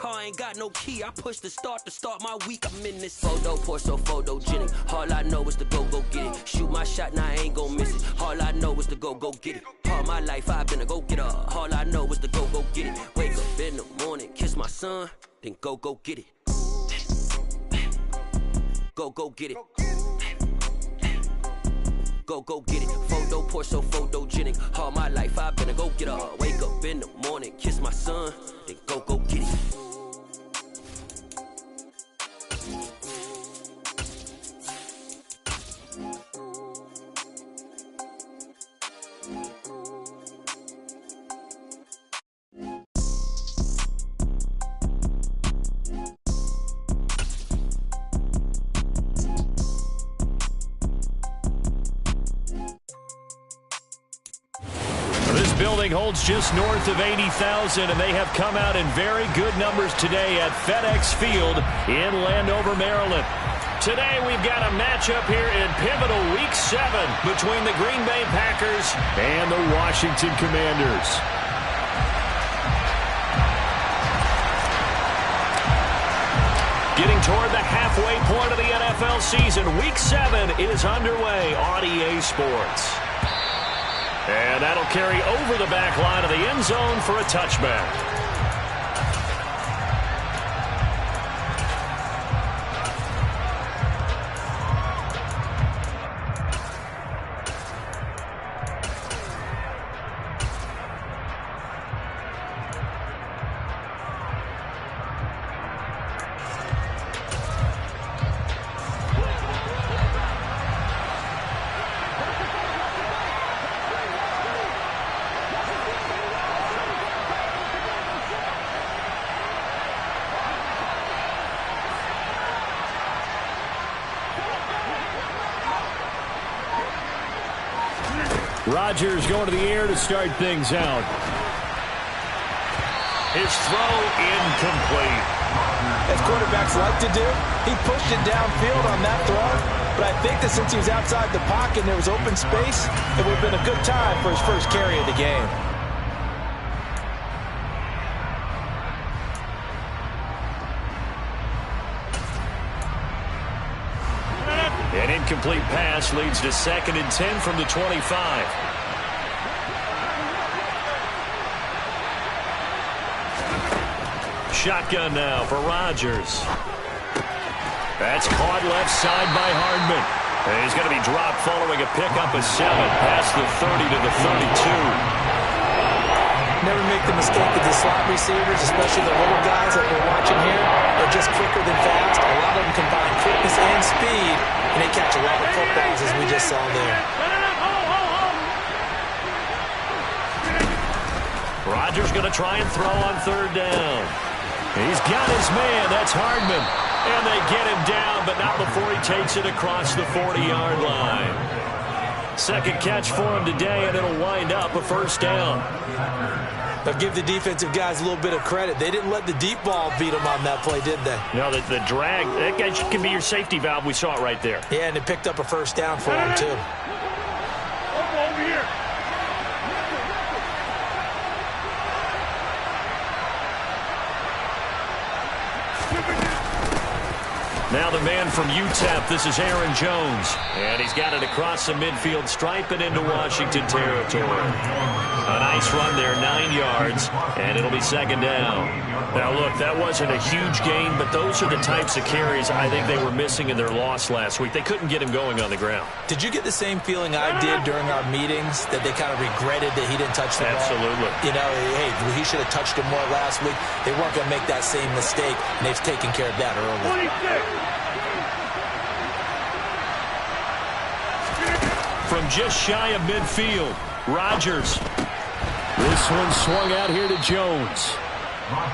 car, ain't got no key. I push the start to start my week. I'm in this photo, pour so photogenic. All I know is to go get it. Shoot my shot, now I ain't gon' miss it. All I know is to go get it. All my life I've been a go-getter. All I know is to go get it. Wake up in the morning, kiss my son, then go get it. Go get it. Go get it. Photo, pour so photogenic. All my life I've been a go-getter. Wake up in the morning, kiss my son, then go get it. Holds just north of 80,000, and they have come out in very good numbers today at FedEx Field in Landover, Maryland. Today we've got a matchup here in pivotal Week 7 between the Green Bay Packers and the Washington Commanders. Getting toward the halfway point of the NFL season, Week 7 is underway on EA Sports. And that'll carry over the back line of the end zone for a touchback. Rodgers going to the air to start things out. His throw incomplete. As quarterbacks like to do, he pushed it downfield on that throw. But I think that since he was outside the pocket and there was open space, it would have been a good time for his first carry of the game. An incomplete pass leads to 2nd and 10 from the 25. Shotgun now for Rodgers. That's caught left side by Hardman. And he's going to be dropped following a pickup of 7 past the 30 to the 32. Never make the mistake of the slot receivers, especially the little guys that we're watching here. They're just quicker than fast. A lot of them combine quickness and speed, and they catch a lot of footballs, as we just saw there. Rodgers going to try and throw on 3rd down. He's got his man. That's Hardman. And they get him down, but not before he takes it across the 40-yard line. 2nd catch for him today, and it'll wind up a 1st down. But give the defensive guys a little bit of credit. They didn't let the deep ball beat them on that play, did they? No, the drag, that guy can be your safety valve. We saw it right there. Yeah, and it picked up a 1st down for him, too. Over here. Now the man from UTEP, this is Aaron Jones. And he's got it across the midfield stripe and into Washington territory. A nice run there, 9 yards, and it'll be 2nd down. Now, look, that wasn't a huge gain, but those are the types of carries I think they were missing in their loss last week. They couldn't get him going on the ground. Did you get the same feeling I did during our meetings, that they kind of regretted that he didn't touch the ball? Absolutely. You know, hey, he should have touched him more last week. They weren't going to make that same mistake, and they've taken care of that early. 26. From just shy of midfield, Rodgers. This one swung out here to Jones.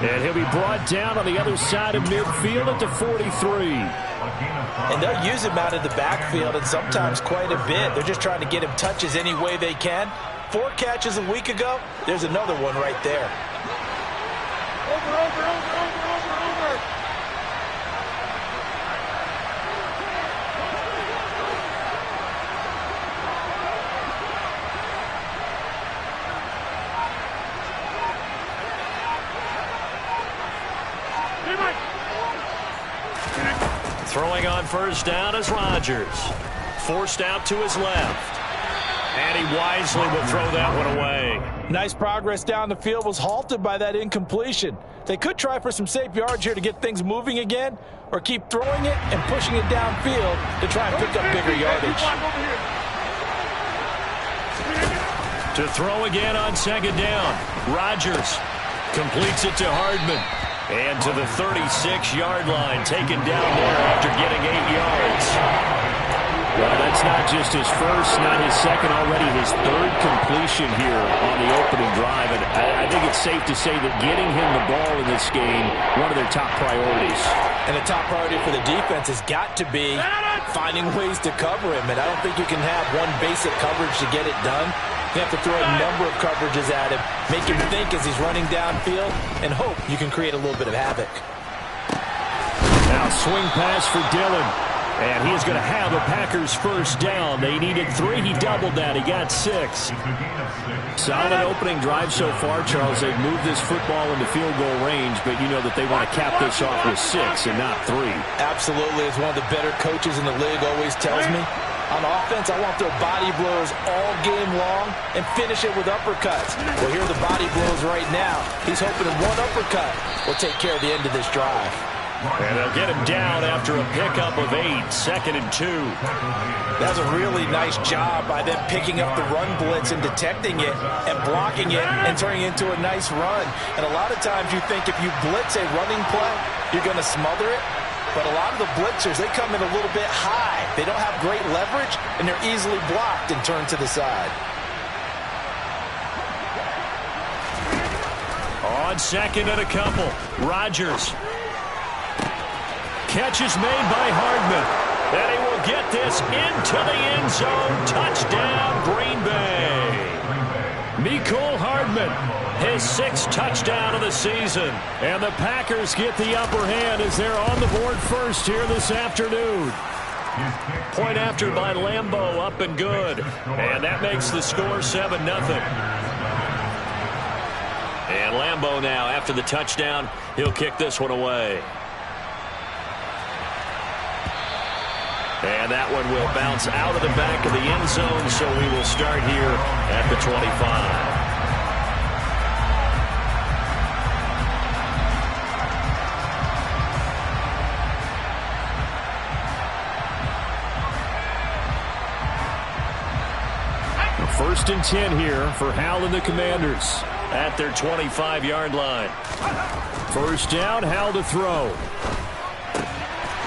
And he'll be brought down on the other side of midfield at the 43. And they'll use him out of the backfield, and sometimes quite a bit. They're just trying to get him touches any way they can. 4 catches a week ago. There's another one right there. Over. Throwing on first down is Rodgers. Forced out to his left. And he wisely will throw that one away. Nice progress down the field, was halted by that incompletion. They could try for some safe yards here to get things moving again, or keep throwing it and pushing it downfield to try and pick up bigger yardage. To throw again on second down. Rodgers completes it to Hardman. And to the 36-yard line, taken down there after getting 8 yards. Well, that's not just his first, not his second, already his third completion here on the opening drive. And I think it's safe to say that getting him the ball in this game, one of their top priorities. And the top priority for the defense has got to be finding ways to cover him. And I don't think you can have one basic coverage to get it done. You have to throw a number of coverages at him, make him think as he's running downfield, and hope you can create a little bit of havoc. Now swing pass for Dillon. And he is going to have a Packers first down. They needed 3. He doubled that. He got 6. Solid opening drive so far, Charles. They've moved this football into field goal range, but you know that they want to cap this off with 6 and not 3. Absolutely. As one of the better coaches in the league always tells me, on offense, I want their body blows all game long and finish it with uppercuts. Well, here are the body blows right now. He's hoping one uppercut will take care of the end of this drive. And they'll get him down after a pickup of 8, 2nd and 2. That's a really nice job by them picking up the run blitz and detecting it and blocking it and turning it into a nice run. And a lot of times you think if you blitz a running play, you're going to smother it. But a lot of the blitzers, they come in a little bit high. They don't have great leverage, and they're easily blocked and turned to the side. On second and a couple, Rodgers. Catch is made by Hardman. And he will get this into the end zone. Touchdown, Green Bay. Mecole Hardman, his 6th touchdown of the season. And the Packers get the upper hand as they're on the board first here this afternoon. Point after by Lambeau, up and good. And that makes the score 7-0. And Lambeau now, after the touchdown, he'll kick this one away. And that one will bounce out of the back of the end zone, so we will start here at the 25. First and 10 here for Hal and the Commanders at their 25-yard line. First down, Hal to throw.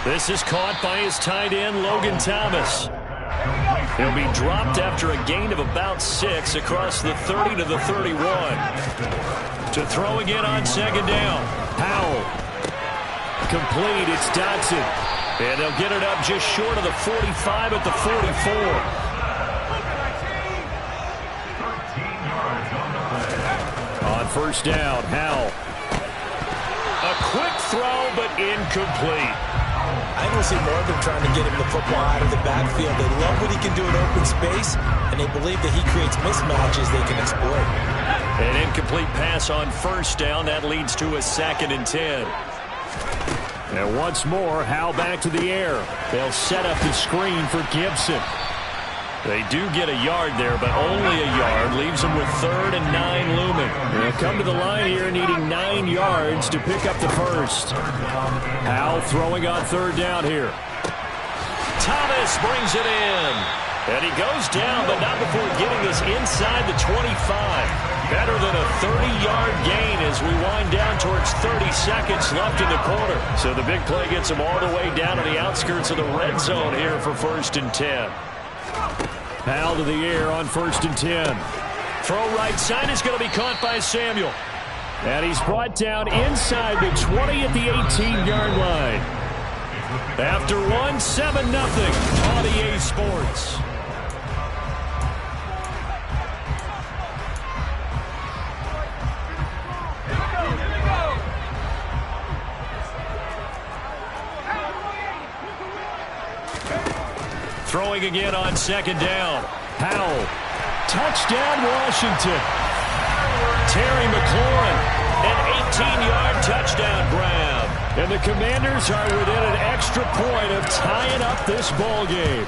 This is caught by his tight end, Logan Thomas. He'll be dropped after a gain of about 6 across the 30 to the 31. To throw again on second down. Howell. Complete. It's Dotson. And they'll get it up just short of the 45 at the 44. On first down, Howell. A quick throw, but incomplete. I think we'll see more of them trying to get him the football out of the backfield. They love what he can do in open space, and they believe that he creates mismatches they can exploit. An incomplete pass on first down. That leads to a 2nd and 10. And once more, Howell back to the air. They'll set up the screen for Gibson. They do get a yard there, but only a yard. Leaves them with 3rd and 9 looming. They'll come to the line here needing 9 yards to pick up the first. Howell throwing on 3rd down here. Thomas brings it in. And he goes down, but not before getting this inside the 25. Better than a 30-yard gain as we wind down towards 30 seconds left in the quarter. So the big play gets him all the way down to the outskirts of the red zone here for 1st and 10. Howell to the air on 1st and 10. Throw right side is going to be caught by Samuel. And he's brought down inside the 20 at the 18-yard line. After one, 7-0 on EA Sports. Throwing again on second down. Howell. Touchdown, Washington. Terry McLaurin, an 18-yard touchdown grab. And the Commanders are within an extra point of tying up this ball game.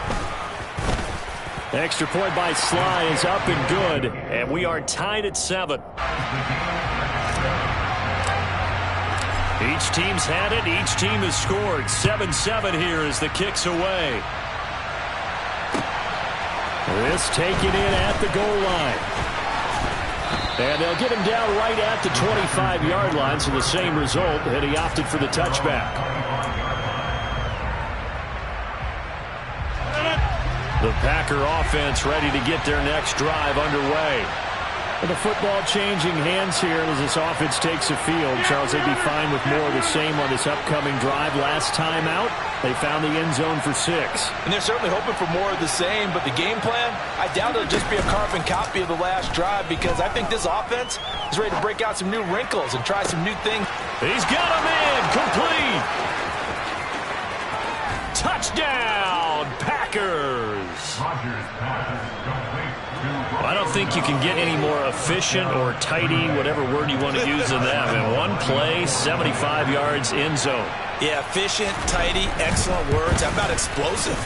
Extra point by Sly is up and good. And we are tied at 7. Each team's had it. Each team has scored. 7-7 here as the kick's away. This taken in at the goal line. And they'll get him down right at the 25-yard line, so the same result, and he opted for the touchback. The Packer offense ready to get their next drive underway. And the football changing hands here as this offense takes the field. Charles, they'd be fine with more of the same on this upcoming drive. Last time out, they found the end zone for 6. And they're certainly hoping for more of the same, but the game plan, I doubt it'll just be a carbon copy of the last drive, because I think this offense is ready to break out some new wrinkles and try some new things. He's got him in. Complete. Touchdown, Packers. I don't think you can get any more efficient or tidy, whatever word you want to use in that. In one play, 75 yards, end zone. Yeah, efficient, tidy, excellent words. How about explosive?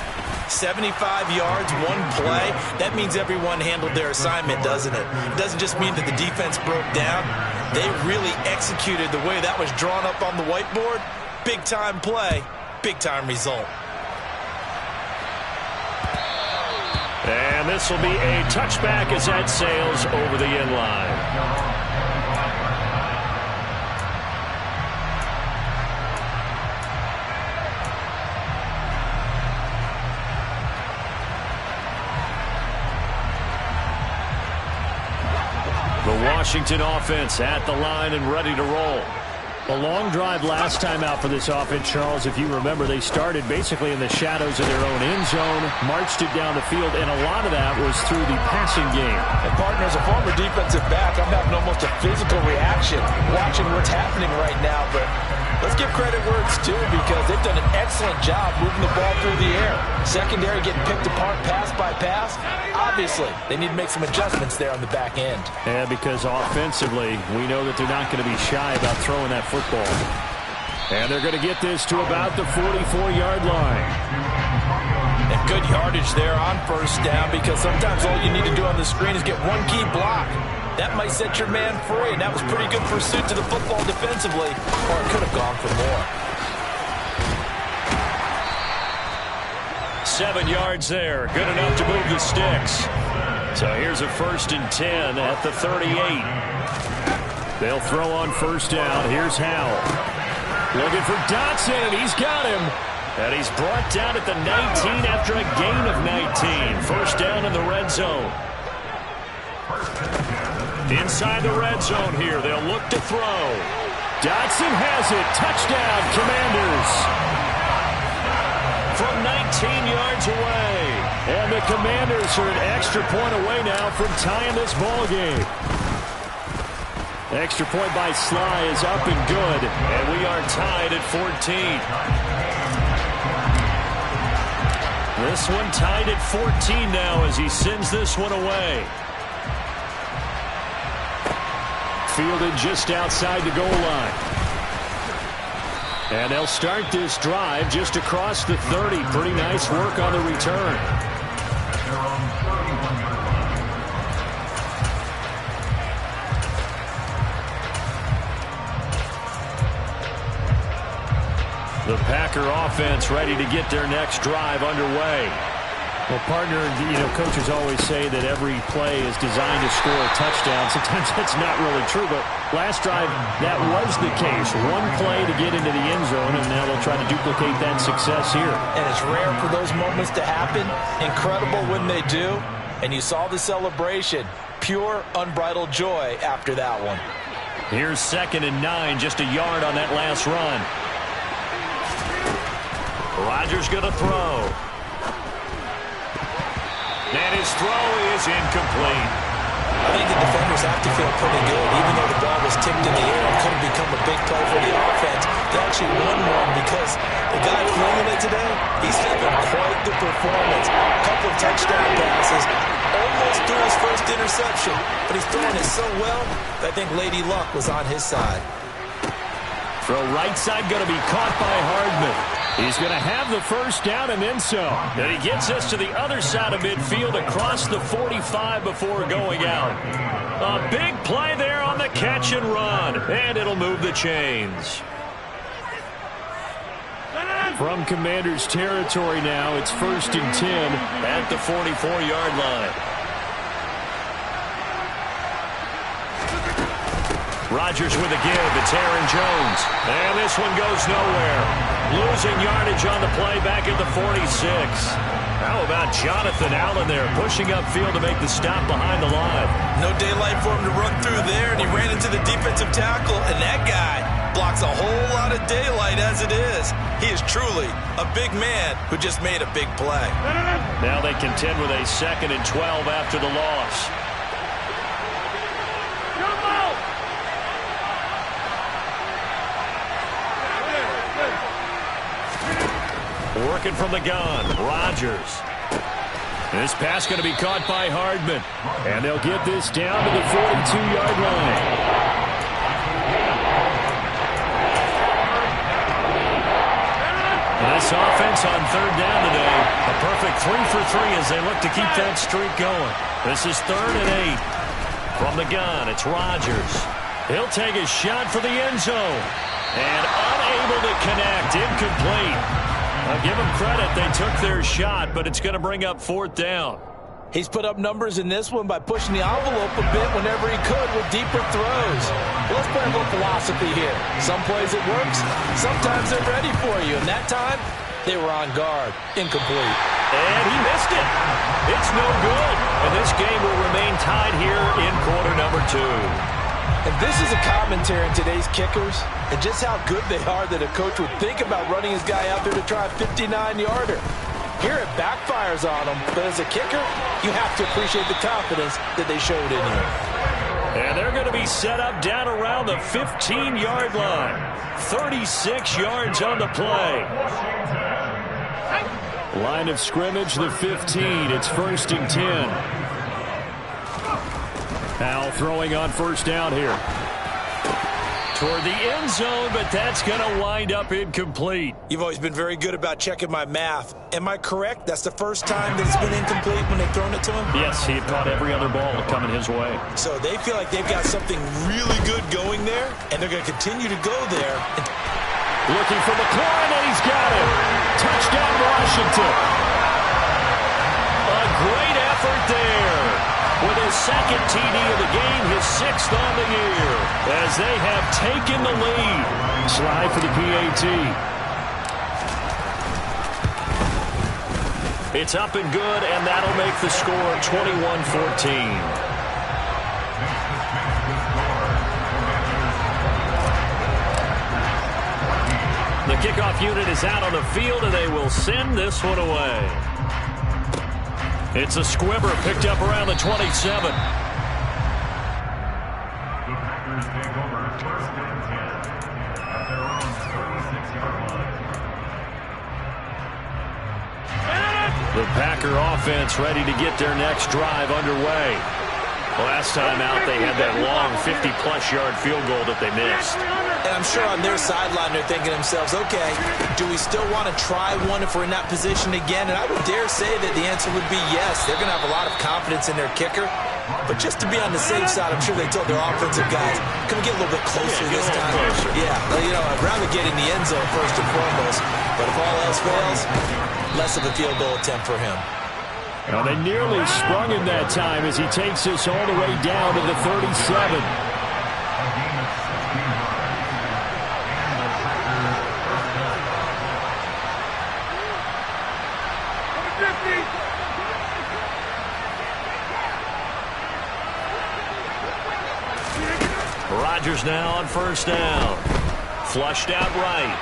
75 yards, one play. That means everyone handled their assignment, doesn't it? It doesn't just mean that the defense broke down. They really executed the way that was drawn up on the whiteboard. Big-time play, big-time result. And this will be a touchback as that sails over the end line. The Washington offense at the line and ready to roll. A long drive last time out for this offense, Charles. If you remember, they started basically in the shadows of their own end zone, marched it down the field, and a lot of that was through the passing game. And partner, as a former defensive back, I'm having almost a physical reaction watching what's happening right now. But let's give credit where it's due, because they've done an excellent job moving the ball through the air. Secondary getting picked apart pass by pass. Obviously, they need to make some adjustments there on the back end. And because offensively, we know that they're not going to be shy about throwing that football. And they're going to get this to about the 44-yard line. And good yardage there on first down, because sometimes all you need to do on the screen is get one key block. That might set your man free, and that was pretty good pursuit to the football defensively, or it could have gone for more. 7 yards there. Good enough to move the sticks. So here's a 1st and 10 at the 38. They'll throw on first down. Here's Howell. Looking for Dotson, and he's got him. And he's brought down at the 19 after a gain of 19. First down in the red zone. Inside the red zone here. They'll look to throw. Dotson has it. Touchdown, Commanders. From 19 yards away. And the Commanders are an extra point away now from tying this ball game. Extra point by Sly is up and good. And we are tied at 14. This one tied at 14 now as he sends this one away. Fielded just outside the goal line. And they'll start this drive just across the 30. Pretty nice work on the return. The Packer offense ready to get their next drive underway. Well, partner, coaches always say that every play is designed to score a touchdown. Sometimes that's not really true, but last drive, that was the case. One play to get into the end zone, and now they'll try to duplicate that success here. And it's rare for those moments to happen. Incredible when they do. And you saw the celebration. Pure, unbridled joy after that one. Here's 2nd and 9, just a yard on that last run. Rodgers going to throw. And his throw is incomplete. I think the defenders have to feel pretty good. Even though the ball was tipped in the air, it could have become a big play for the offense. They actually won one because the guy flinging it today, he's having quite the performance. A couple of touchdown passes. Almost threw his first interception, but he's throwing it so well that I think Lady Luck was on his side. Throw right side going to be caught by Hardman. He's going to have the first down and then some. And he gets us to the other side of midfield across the 45 before going out. A big play there on the catch and run. And it'll move the chains. From Commanders territory now, it's 1st and 10 at the 44-yard line. Rodgers with a give. It's Aaron Jones. And this one goes nowhere. Losing yardage on the play back at the 46. How about Jonathan Allen there pushing upfield to make the stop behind the line? No daylight for him to run through there, and he ran into the defensive tackle, and that guy blocks a whole lot of daylight as it is. He is truly a big man who just made a big play. Now they contend with a 2nd and 12 after the loss. Working from the gun, Rodgers. This pass going to be caught by Hardman. And they'll get this down to the 42-yard line. This offense on 3rd down today, a perfect 3 for 3 as they look to keep that streak going. This is 3rd and 8. From the gun, it's Rodgers. He'll take a shot for the end zone. And unable to connect, incomplete. I'll give them credit. They took their shot, but it's going to bring up 4th down. He's put up numbers in this one by pushing the envelope a bit whenever he could with deeper throws. Well, let's play a little philosophy here. Some plays it works. Sometimes they're ready for you. And that time, they were on guard. Incomplete. And he missed it. It's no good. And this game will remain tied here in quarter number 2. And this is a commentary in today's kickers and just how good they are that a coach would think about running his guy out there to try a 59-yarder. Here it backfires on him, but as a kicker, you have to appreciate the confidence that they showed in you. And they're going to be set up down around the 15-yard line. 36 yards on the play. Line of scrimmage, the 15. It's 1st and 10. Now throwing on 1st down here. Toward the end zone, but that's going to wind up incomplete. You've always been very good about checking my math. Am I correct? That's the first time that it's been incomplete when they've thrown it to him? Yes, he had caught every other ball coming his way. So they feel like they've got something really good going there, and they're going to continue to go there. Looking for McLaurin, and he's got it. Touchdown, Washington. A great effort there. With his 2nd TD of the game, his 6th on the year, as they have taken the lead. Slide for the PAT. It's up and good, and that'll make the score 21-14. The kickoff unit is out on the field, and they will send this one away. It's a squibber picked up around the 27. The Packer offense ready to get their next drive underway. Last time out, they had that long 50-plus yard field goal that they missed. And I'm sure on their sideline they're thinking to themselves, okay, do we still want to try one if we're in that position again? And I would dare say that the answer would be yes. They're going to have a lot of confidence in their kicker. But just to be on the safe side, I'm sure they told their offensive guys, can we get a little bit closer this time? Closer. Yeah, you know, I'd rather get in the end zone first and foremost. But if all else fails, less of a field goal attempt for him. Well, they nearly sprung him that time as he takes us all the way down to the 37. Rodgers now on 1st down. Flushed out right.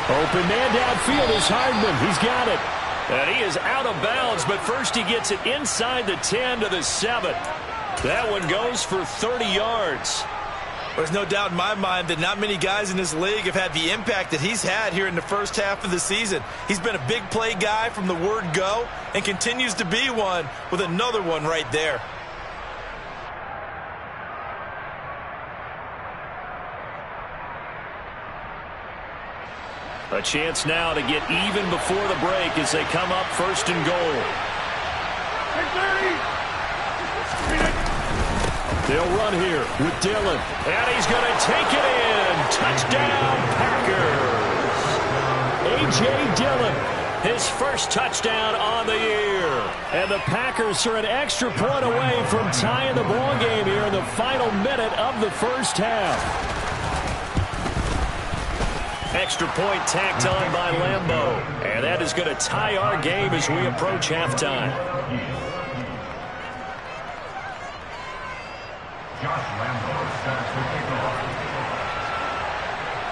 Open man downfield is Hardman. He's got it. And he is out of bounds, but first he gets it inside the 10 to the 7. That one goes for 30 yards. There's no doubt in my mind that not many guys in this league have had the impact that he's had here in the first half of the season. He's been a big play guy from the word go and continues to be one with another one right there. A chance now to get even before the break as they come up first and goal. They'll run here with Dillon. And he's going to take it in. Touchdown, Packers. A.J. Dillon, his first touchdown on the year. And the Packers are an extra point away from tying the ball game here in the final minute of the first half. Extra point tacked on by Lambeau. And that is going to tie our game as we approach halftime.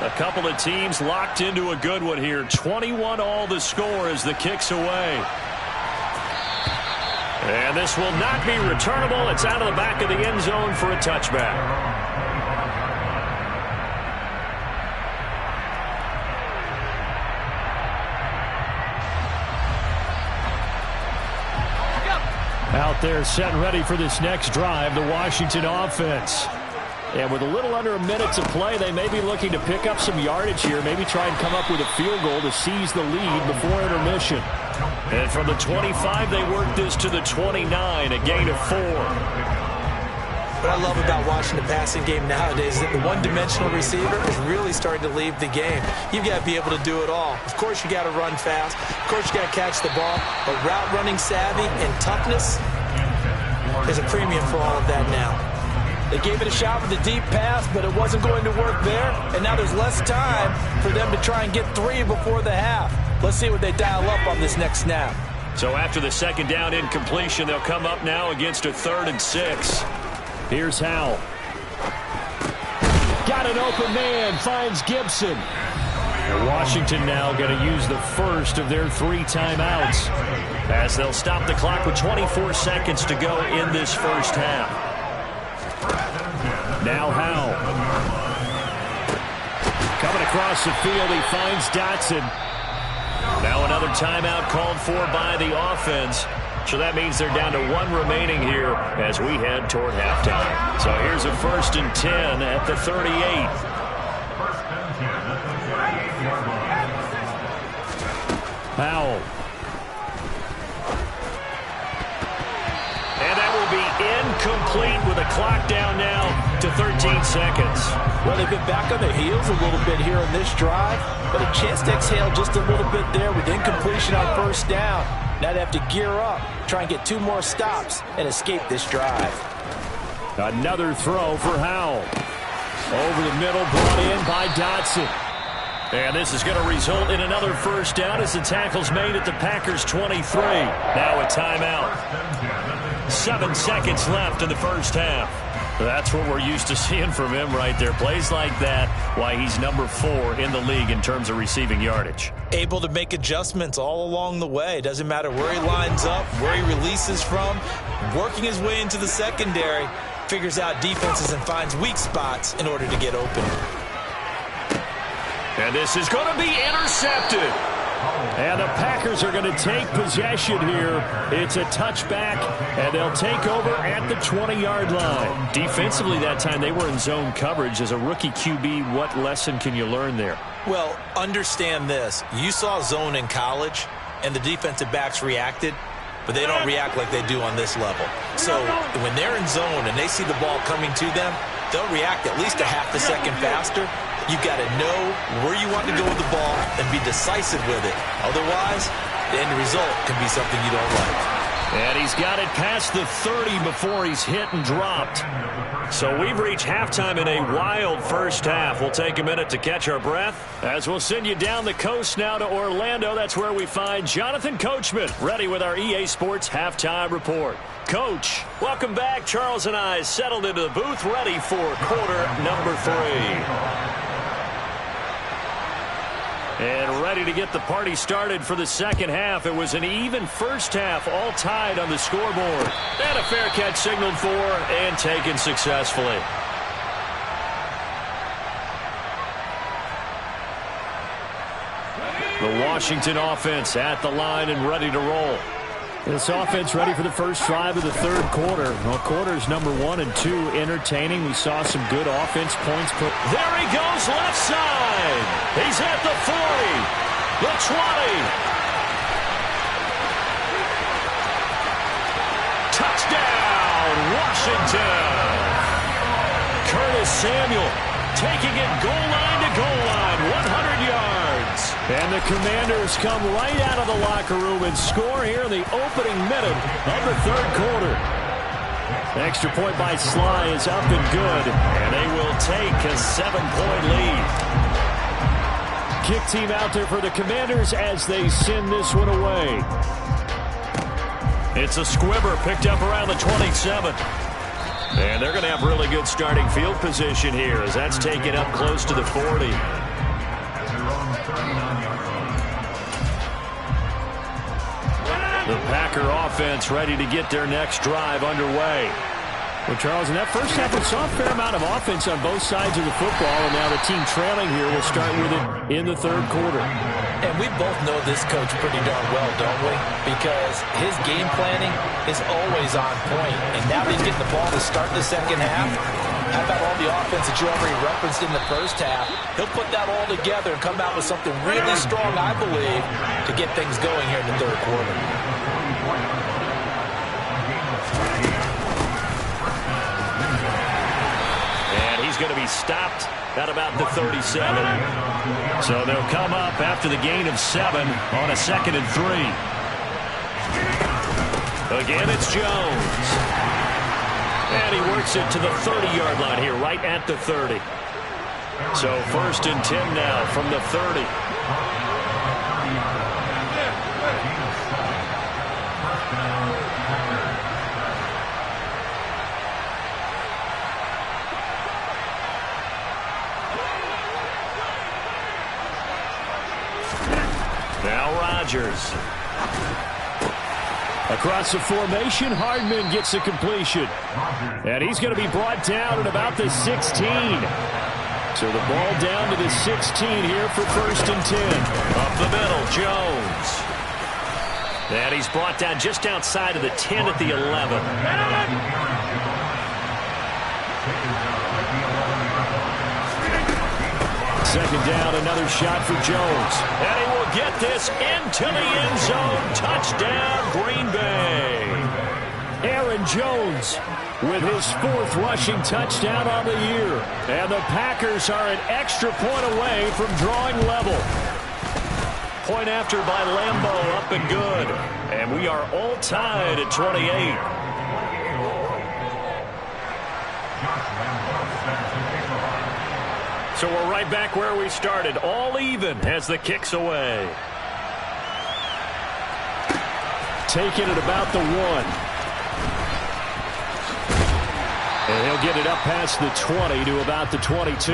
A couple of teams locked into a good one here. 21-all the score as the kick's away. And this will not be returnable. It's out of the back of the end zone for a touchback. Out there set and ready for this next drive, the Washington offense. And with a little under a minute to play, they may be looking to pick up some yardage here, maybe try and come up with a field goal to seize the lead before intermission. And from the 25, they work this to the 29, a gain of 4. What I love about watching the passing game nowadays is that the one-dimensional receiver is really starting to leave the game. You've got to be able to do it all. Of course, you got to run fast. Of course, you got to catch the ball. But route running savvy and toughness is a premium for all of that now. They gave it a shot with the deep pass, but it wasn't going to work there. And now there's less time for them to try and get 3 before the half. Let's see what they dial up on this next snap. So after the second down incompletion, they'll come up now against a 3rd and 6. Here's Howell. Got an open man, finds Gibson. And Washington now going to use the first of their 3 timeouts as they'll stop the clock with 24 seconds to go in this first half. Now Howell. Coming across the field, he finds Dotson. Now another timeout called for by the offense. So that means they're down to 1 remaining here as we head toward halftime. So here's a 1st and 10 at the 38. Howell. And that will be incomplete with a clock down now to 13 seconds. Well, they've been back on their heels a little bit here on this drive, but a chance to exhale just a little bit there with incompletion on 1st down. Now they have to gear up, try and get 2 more stops, and escape this drive. Another throw for Howell. Over the middle, brought in by Dotson. And this is going to result in another 1st down as the tackle's made at the Packers' 23. Now a timeout. 7 seconds left in the first half. That's what we're used to seeing from him right there. Plays like that, why he's number 4 in the league in terms of receiving yardage. Able to make adjustments all along the way. Doesn't matter where he lines up, where he releases from. Working his way into the secondary, figures out defenses and finds weak spots in order to get open. And this is going to be intercepted. And the Packers are going to take possession here. It's a touchback, and they'll take over at the 20-yard line. Defensively that time, they were in zone coverage. As a rookie QB, what lesson can you learn there? Well, understand this. You saw zone in college, and the defensive backs reacted, but they don't react like they do on this level. So when they're in zone and they see the ball coming to them, they'll react at least a half a second faster. You've got to know where you want to go with the ball and be decisive with it. Otherwise, the end result can be something you don't like. And he's got it past the 30 before he's hit and dropped. So we've reached halftime in a wild first half. We'll take a minute to catch our breath as we'll send you down the coast now to Orlando. That's where we find Jonathan Coachman, ready with our EA Sports Halftime Report. Coach, welcome back. Charles and I settled into the booth, ready for quarter number 3. And ready to get the party started for the second half. It was an even first half, all tied on the scoreboard. And a fair catch signaled for and taken successfully. The Washington offense at the line and ready to roll. This offense ready for the first drive of the 3rd quarter. Well, quarters number 1 and 2 entertaining. We saw some good offense points put. There he goes, left side. He's at the 40, the 20. Touchdown, Washington. Curtis Samuel taking it goal line to goal line, 100 yards. And the Commanders come right out of the locker room and score here in the opening minute of the third quarter. Extra point by Sly is up and good, and they will take a 7-point lead. Kick team out there for the Commanders as they send this one away. It's a squibber picked up around the 27. And they're going to have really good starting field position here as that's taken up close to the 40. The Packer offense ready to get their next drive underway. Well, Charles, in that first half, we saw a fair amount of offense on both sides of the football, and now the team trailing here will start with it in the third quarter. And we both know this coach pretty darn well, don't we? Because his game planning is always on point. And now that he's getting the ball to start the second half, how about all the offense that you already referenced in the first half? He'll put that all together and come out with something really strong, I believe, to get things going here in the third quarter. He's going to be stopped at about the 37. So they'll come up after the gain of 7 on a 2nd and 3. Again, it's Jones. And he works it to the 30-yard line here, right at the 30. So 1st and 10 now from the 30. Now Rodgers. Across the formation, Hardman gets a completion. And he's going to be brought down at about the 16. So the ball down to the 16 here for 1st and 10. Up the middle, Jones. And he's brought down just outside of the 10 at the 11. Second down, another shot for Jones. And he will get this into the end zone. Touchdown, Green Bay. Aaron Jones with his 4th rushing touchdown on the year. And the Packers are an extra point away from drawing level. Point after by Lambeau, up and good. And we are all tied at 28. So we're right back where we started, all even as the kick's away. Taking it about the 1. And he'll get it up past the 20 to about the 22.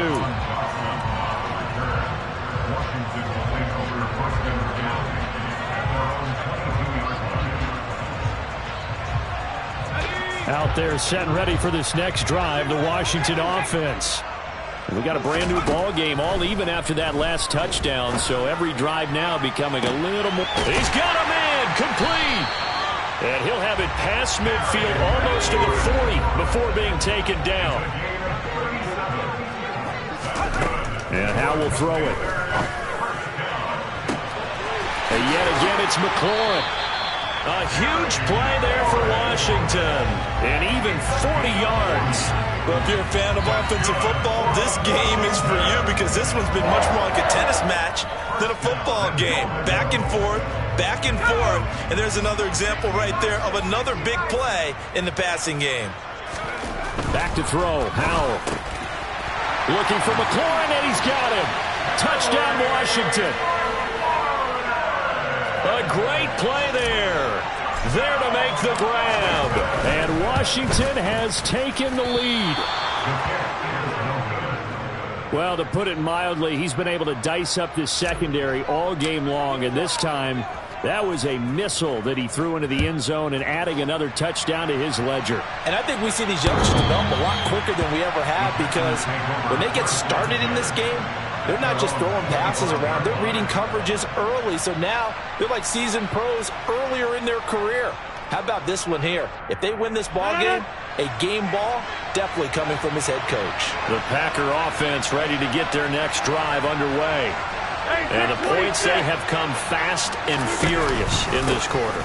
Out there set and ready for this next drive, the Washington offense. We got a brand new ball game, all even after that last touchdown, so every drive now becoming a little more. He's got a man complete, and he'll have it past midfield almost to the 40 before being taken down. And Howe will throw it. And yet again, it's McLaurin. A huge play there for Washington, and even 40 yards. Well, if you're a fan of offensive football, this game is for you because this one's been much more like a tennis match than a football game. Back and forth, and there's another example right there of another big play in the passing game. Back to throw, Howell. Looking for McLaurin, and he's got him. Touchdown, Washington. A great play there. There to make the grab. And Washington has taken the lead. Well, to put it mildly, he's been able to dice up this secondary all game long. And this time, that was a missile that he threw into the end zone and adding another touchdown to his ledger. And I think we see these youngsters develop a lot quicker than we ever have because when they get started in this game, they're not just throwing passes around. They're reading coverages early. So now they're like seasoned pros earlier in their career. How about this one here? If they win this ball game, a game ball definitely coming from his head coach. The Packer offense ready to get their next drive underway. And the points, they have come fast and furious in this quarter.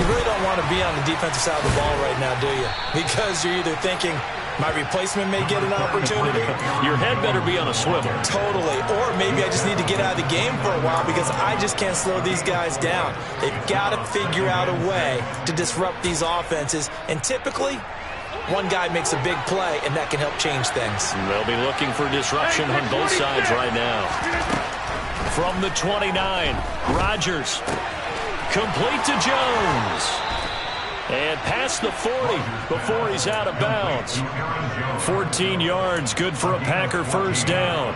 You really don't want to be on the defensive side of the ball right now, do you? Because you're either thinking, my replacement may get an opportunity. Your head better be on a swivel. Totally. Or maybe I just need to get out of the game for a while because I just can't slow these guys down. They've got to figure out a way to disrupt these offenses. And typically, one guy makes a big play, and that can help change things. They'll be looking for disruption on both sides right now. From the 29, Rodgers. Complete to Jones. And past the 40 before he's out of bounds. 14 yards, good for a Packer first down.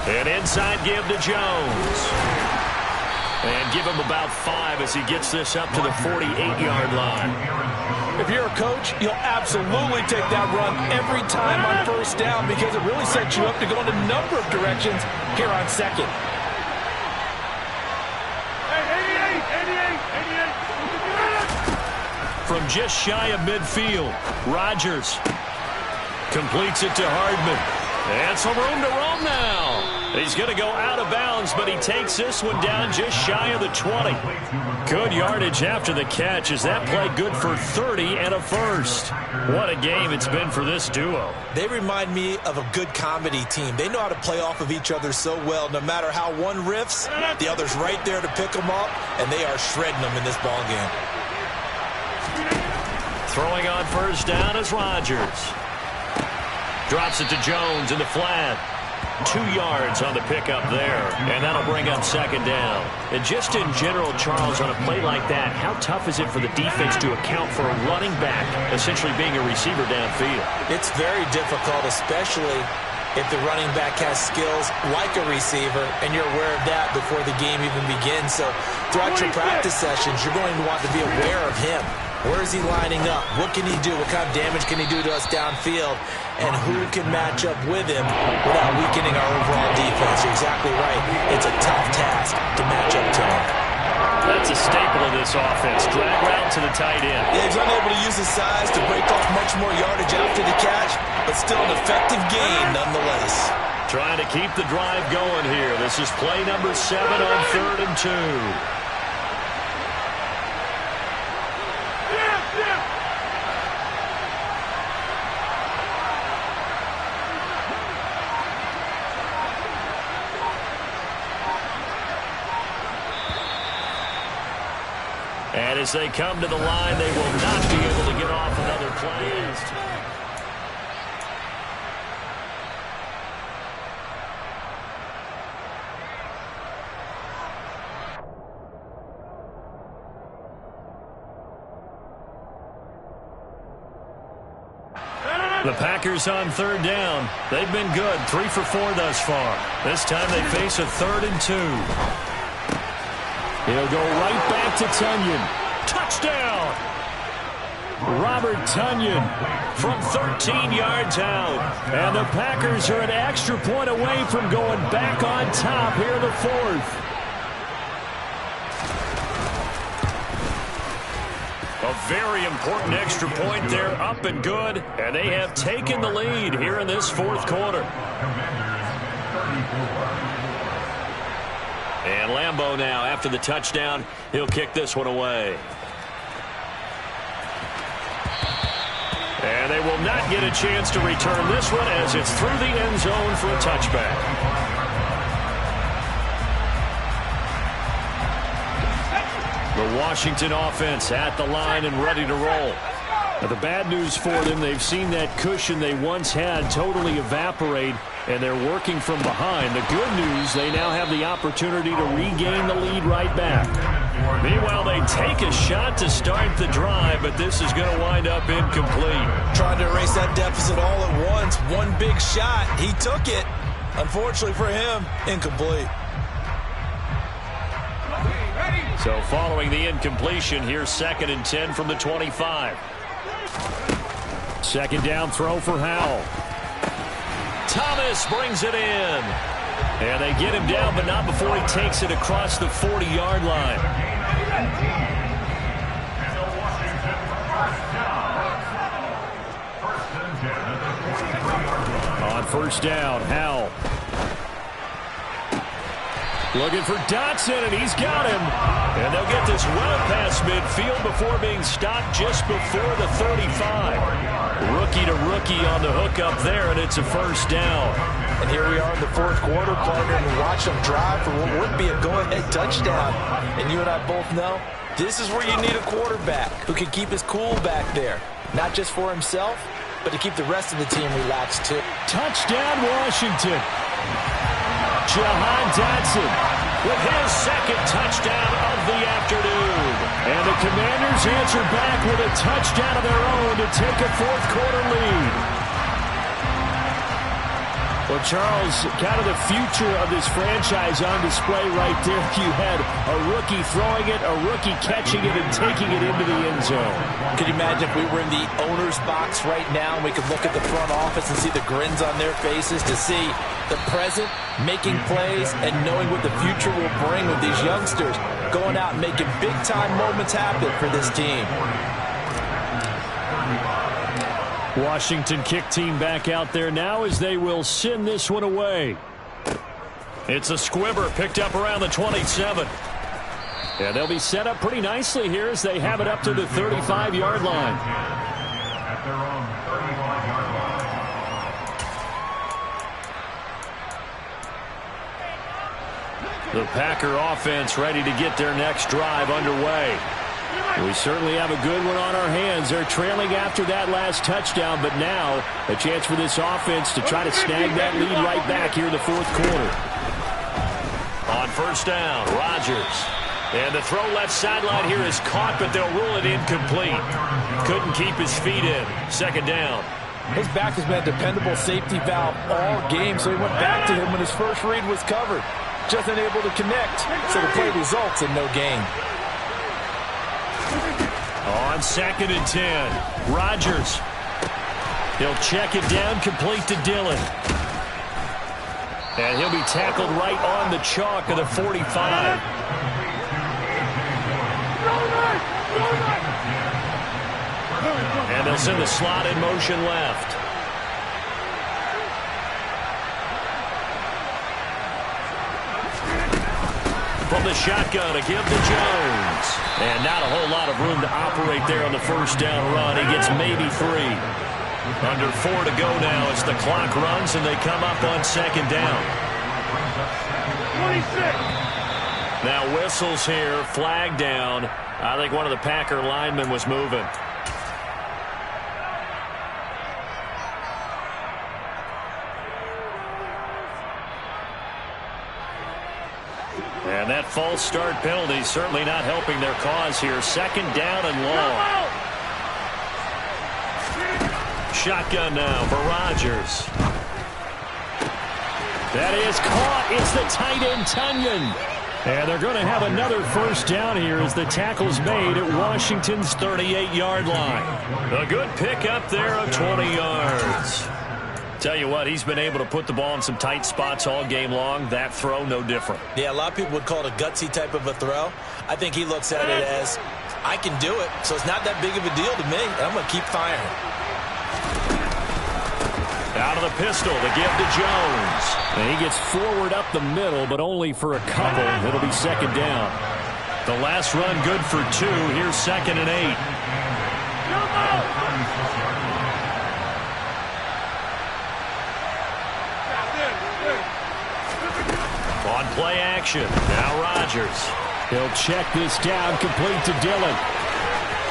An inside give to Jones. And give him about 5 as he gets this up to the 48-yard line. If you're a coach, you'll absolutely take that run every time on first down because it really sets you up to go in a number of directions here on second. From just shy of midfield, Rodgers completes it to Hardman. And some room to roam now. He's going to go out of bounds, but he takes this one down just shy of the 20. Good yardage after the catch. Is that play good for 30 and a first? What a game it's been for this duo. They remind me of a good comedy team. They know how to play off of each other so well. No matter how one riffs, the other's right there to pick them up, and they are shredding them in this ball game. Throwing on first down is Rodgers. Drops it to Jones in the flat. 2 yards on the pickup there, and that'll bring up second down. And just in general, Charles, on a play like that, how tough is it for the defense to account for a running back essentially being a receiver downfield? It's very difficult, especially if the running back has skills like a receiver, and you're aware of that before the game even begins. So throughout your practice sessions, you're going to want to be aware of him. Where is he lining up? What can he do? What kind of damage can he do to us downfield? And who can match up with him without weakening our overall defense? You're exactly right. It's a tough task to match up to him. That's a staple of this offense. Drag route to the tight end. Yeah, he's unable to use his size to break off much more yardage after the catch, but still an effective gain nonetheless. Trying to keep the drive going here. This is play number 7 on 3rd and 2. And as they come to the line, they will not be able to get off another play. The Packers on 3rd down. They've been good, 3 for 4 thus far. This time they face a 3rd and 2. He'll go right back to Tonyan. Touchdown! Robert Tonyan from 13 yards out. And the Packers are an extra point away from going back on top here in the 4th. A very important extra point there, up and good. And they have taken the lead here in this 4th quarter. And Lambeau now, after the touchdown, he'll kick this one away. And they will not get a chance to return this one as it's through the end zone for a touchback. The Washington offense at the line and ready to roll. Now, the bad news for them, they've seen that cushion they once had totally evaporate, and they're working from behind. The good news, they now have the opportunity to regain the lead right back. Meanwhile, they take a shot to start the drive, but this is going to wind up incomplete. Trying to erase that deficit all at once. One big shot. He took it. Unfortunately for him, incomplete. So following the incompletion, here's 2nd and 10 from the 25. Second down throw for Howell. Thomas brings it in. And they get him down, but not before he takes it across the 40-yard line. On first down, Howell. Looking for Dotson, and he's got him. And they'll get this well past midfield before being stopped just before the 35. Rookie to rookie on the hook up there, and it's a first down. And here we are in the fourth quarter, partner, and watch them drive for what would be a go-ahead touchdown. And you and I both know this is where you need a quarterback who can keep his cool back there. Not just for himself, but to keep the rest of the team relaxed too. Touchdown, Washington. Jahan Dotson with his second touchdown of the afternoon. And the Commanders answer back with a touchdown of their own to take a fourth quarter lead. Well, Charles, kind of the future of this franchise on display right there. You had a rookie throwing it, a rookie catching it, and taking it into the end zone. Could you imagine if we were in the owner's box right now and we could look at the front office and see the grins on their faces to see the present making plays and knowing what the future will bring with these youngsters going out and making big-time moments happen for this team. Washington kick team back out there now as they will send this one away. It's a squibber picked up around the 27. Yeah, they'll be set up pretty nicely here as they have it up to the 35-yard line. At their own 35-yard line. The Packer offense ready to get their next drive underway. We certainly have a good one on our hands. They're trailing after that last touchdown, but now a chance for this offense to try to snag that lead right back here in the fourth quarter. On first down, Rodgers. And the throw left sideline here is caught, but they'll rule it incomplete. Couldn't keep his feet in. Second down. His back has been a dependable safety valve all game, so he went back to him when his first read was covered. Just unable to connect, so the play results in no gain. On second and 10, Rodgers. He'll check it down, complete to Dillon. And he'll be tackled right on the chalk of the 45. And they'll send the slot in motion left. From the shotgun to give to Jones. And not a whole lot of room to operate there on the first down run. He gets maybe 3. Under 4 to go now as the clock runs and they come up on second down. 26. Now whistles here, flag down. I think one of the Packer linemen was moving. And that false start penalty certainly not helping their cause here. Second down and long. Shotgun now for Rodgers. That is caught. It's the tight end, Tunyon. And they're going to have another first down here as the tackle's made at Washington's 38-yard line. A good pick up there of 20 yards. Tell you what, he's been able to put the ball in some tight spots all game long. That throw, no different. Yeah, a lot of people would call it a gutsy type of a throw. I think he looks at it as, I can do it, so it's not that big of a deal to me, and I'm going to keep firing. Out of the pistol to give to Jones. And he gets forward up the middle, but only for a couple. It'll be second down. The last run good for 2. Here's second and 8. On play action, now Rodgers. He'll check this down, complete to Dillon.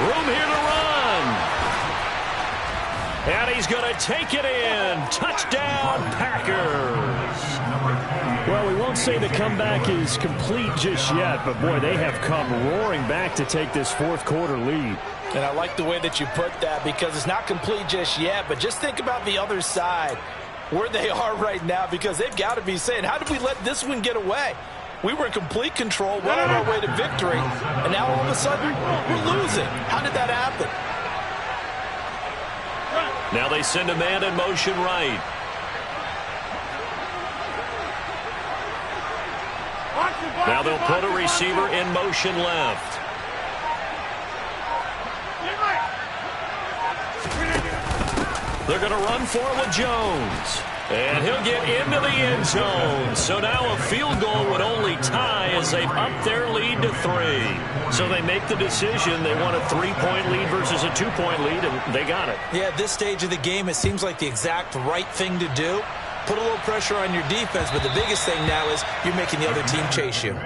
Room here to run. And he's going to take it in. Touchdown, Packers. Well, we won't say the comeback is complete just yet, but boy, they have come roaring back to take this fourth quarter lead. And I like the way that you put that because it's not complete just yet, but just think about the other side, where they are right now, because they've got to be saying, how did we let this one get away? We were in complete control, well on our way to victory, and now all of a sudden, we're losing. How did that happen? Now they send a man in motion right. Now they'll put a receiver in motion left. They're going to run for it with Jones. And he'll get into the end zone. So now a field goal would only tie as they've upped their lead to 3. So they make the decision. They want a 3-point lead versus a 2-point lead, and they got it. Yeah, at this stage of the game, it seems like the exact right thing to do. Put a little pressure on your defense, but the biggest thing now is you're making the other team chase you.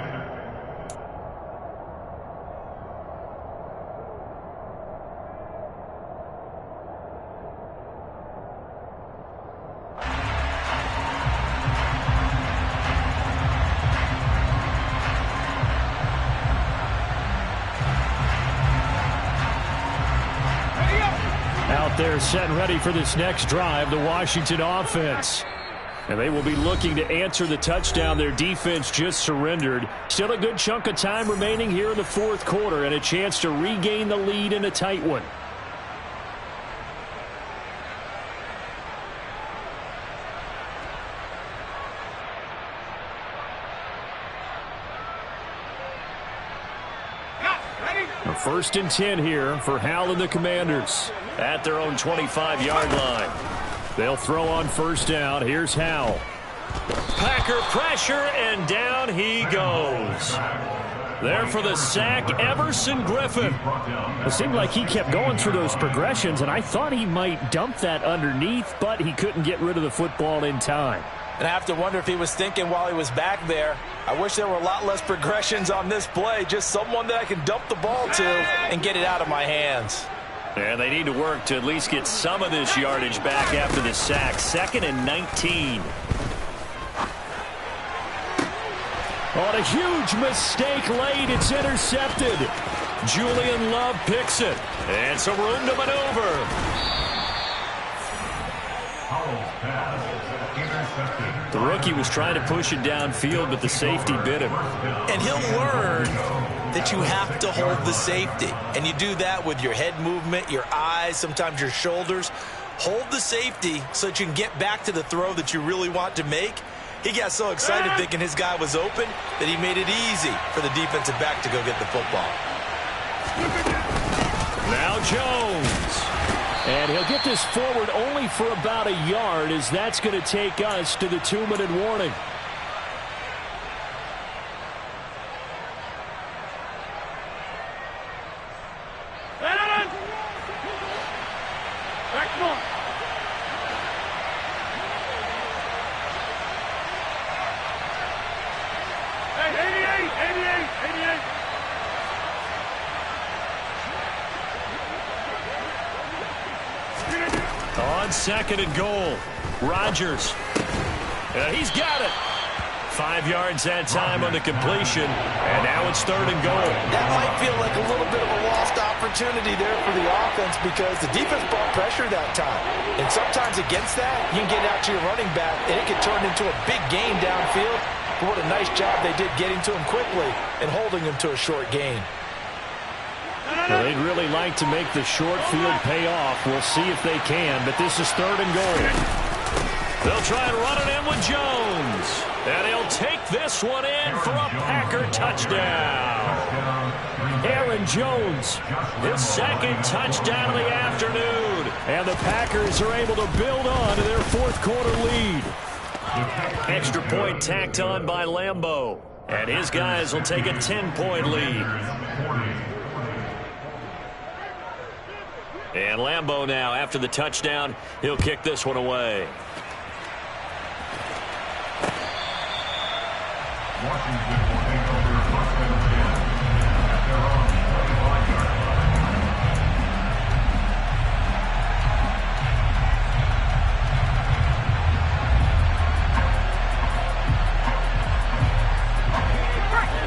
Out there set and ready for this next drive, the Washington offense. And they will be looking to answer the touchdown their defense just surrendered. Still a good chunk of time remaining here in the fourth quarter and a chance to regain the lead in a tight one. A 1st and 10 here for Hal and the Commanders. At their own 25-yard line. They'll throw on 1st down. Here's Hal. Packer pressure, and down he goes. There for the sack, Everson Griffin. It seemed like he kept going through those progressions, and I thought he might dump that underneath, but he couldn't get rid of the football in time. And I have to wonder if he was thinking while he was back there, I wish there were a lot less progressions on this play, just someone that I can dump the ball to and get it out of my hands. And they need to work to at least get some of this yardage back after the sack. 2nd and 19. On a huge mistake late, it's intercepted. Julian Love picks it. And some room to maneuver. The rookie was trying to push it downfield, but the safety bit him. And he'll learn that you have to hold the safety. And you do that with your head movement, your eyes, sometimes your shoulders. Hold the safety so that you can get back to the throw that you really want to make. He got so excited thinking his guy was open that he made it easy for the defensive back to go get the football. Now Jones. And he'll get this forward only for about a yard, as that's going to take us to the 2-minute warning. On 2nd and goal, Rodgers. He's got it. 5 yards that time on the completion, and now it's 3rd and goal. That might feel like a little bit of a lost opportunity there for the offense because the defense brought pressure that time. And sometimes against that, you can get out to your running back, and it can turn into a big gain downfield. But what a nice job they did getting to him quickly and holding him to a short gain. Well, they'd really like to make the short field pay off. We'll see if they can, but this is 3rd and goal. They'll try and run it in with Jones. And he'll take this one in for a Packer touchdown. Aaron Jones, his 2nd touchdown of the afternoon. And the Packers are able to build on to their 4th quarter lead. Extra point tacked on by Lambeau. And his guys will take a 10-point lead. And Lambeau now, after the touchdown, he'll kick this one away.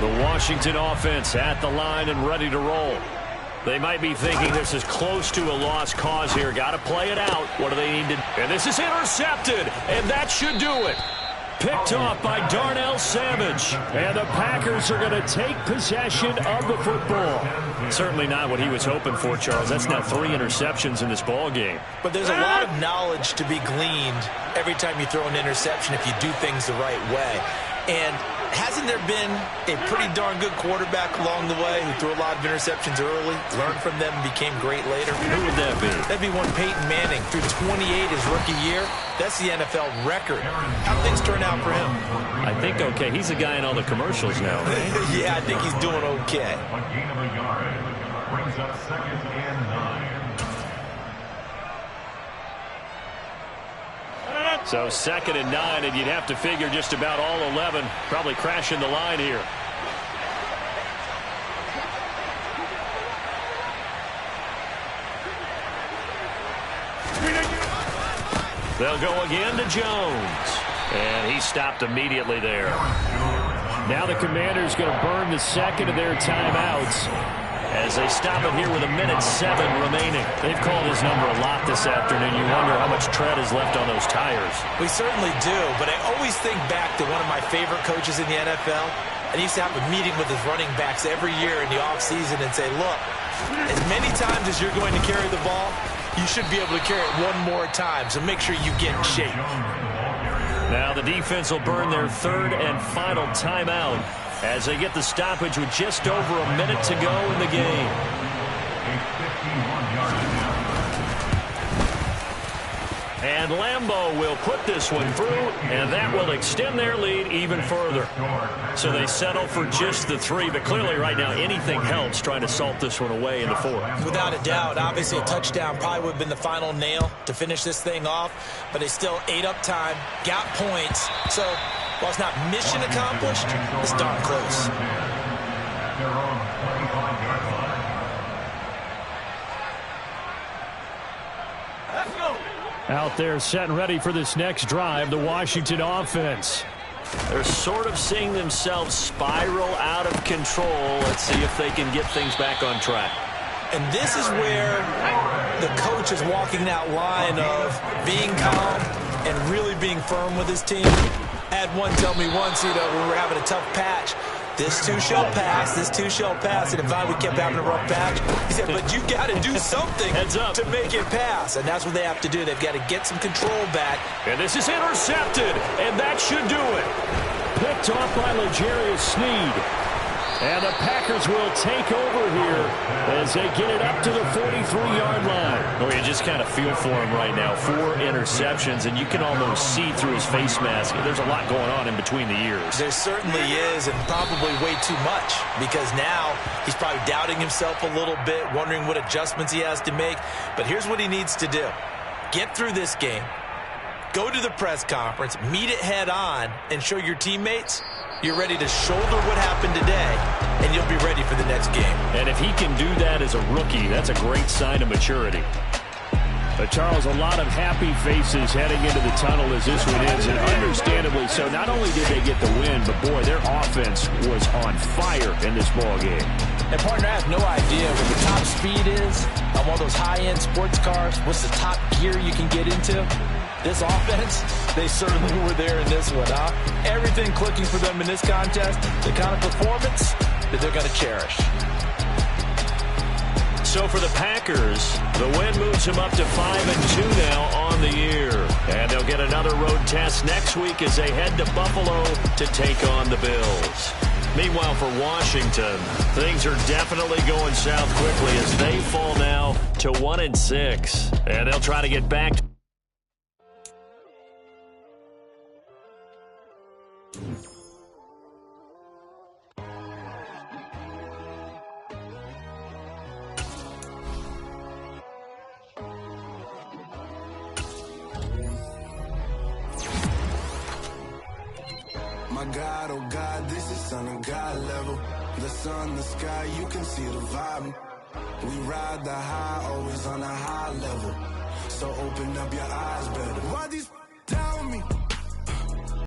The Washington offense at the line and ready to roll. They might be thinking this is close to a lost cause here. Got to play it out. What do they need to do? And this is intercepted, and that should do it. Picked off by Darnell Savage. And the Packers are going to take possession of the football. Certainly not what he was hoping for, Charles. That's now 3 interceptions in this ball game. But there's a lot of knowledge to be gleaned every time you throw an interception if you do things the right way. And hasn't there been a pretty darn good quarterback along the way who threw a lot of interceptions early, learned from them, and became great later? Who would that be? That'd be one Peyton Manning. Threw 28 his rookie year. That's the NFL record. How things turn out for him? I think okay. He's a guy in all the commercials now, right? Yeah, I think he's doing okay. A gain of a yard. Brings up 2nd and 9. So 2nd and 9, and you'd have to figure just about all 11 probably crashing the line here. They'll go again to Jones. And he stopped immediately there. Now the Commanders going to burn the second of their timeouts as they stop it here with 1:07 remaining. They've called his number a lot this afternoon. You wonder how much tread is left on those tires. We certainly do, but I always think back to one of my favorite coaches in the NFL. And he used to have a meeting with his running backs every year in the offseason and say, look, as many times as you're going to carry the ball, you should be able to carry it one more time, so make sure you get in shape. Now the defense will burn their 3rd and final timeout as they get the stoppage with just over a minute to go in the game. And Lambeau will put this one through, and that will extend their lead even further. So they settle for just the 3, but clearly right now anything helps trying to salt this one away in the 4th. Without a doubt, obviously a touchdown probably would have been the final nail to finish this thing off, but they still ate up time, got points. So while it's not mission accomplished, it's darn close. They're on 25-yard line. Out there set and ready for this next drive, the Washington offense. They're sort of seeing themselves spiral out of control. Let's see if they can get things back on track. And this is where the coach is walking that line of being calm and really being firm with his team. I had one tell me once, when we were having a tough patch, this too shall pass, this too shall pass. And if we kept having a rough patch, he said, but you got to do something to make it pass. And that's what they have to do. They've got to get some control back. And this is intercepted, and that should do it. Picked off by L'Jarius Sneed. And the Packers will take over here as they get it up to the 43-yard line. Oh, you just kind of feel for him right now. 4 interceptions, and you can almost see through his face mask. There's a lot going on in between the ears. There certainly is, and probably way too much, because now he's probably doubting himself a little bit, wondering what adjustments he has to make. But here's what he needs to do. Get through this game, go to the press conference, meet it head on, and show your teammates you're ready to shoulder what happened today, and you'll be ready for the next game. And if he can do that as a rookie, that's a great sign of maturity. But Charles, a lot of happy faces heading into the tunnel as this one ends, and understandably so. Not only did they get the win, but boy, their offense was on fire in this ball game. And partner, I have no idea what the top speed is on one of those high-end sports cars. What's the top gear you can get into? This offense, they certainly were there in this one, huh? Everything clicking for them in this contest, the kind of performance that they're going to cherish. So for the Packers, the win moves them up to 5-2 now on the year. And they'll get another road test next week as they head to Buffalo to take on the Bills. Meanwhile, for Washington, things are definitely going south quickly as they fall now to 1-6. And they'll try to get back to My God, oh God, this is Son of God level. The sun, the sky, you can see the vibe. We ride the high, always on a high level. So open up your eyes better. Why these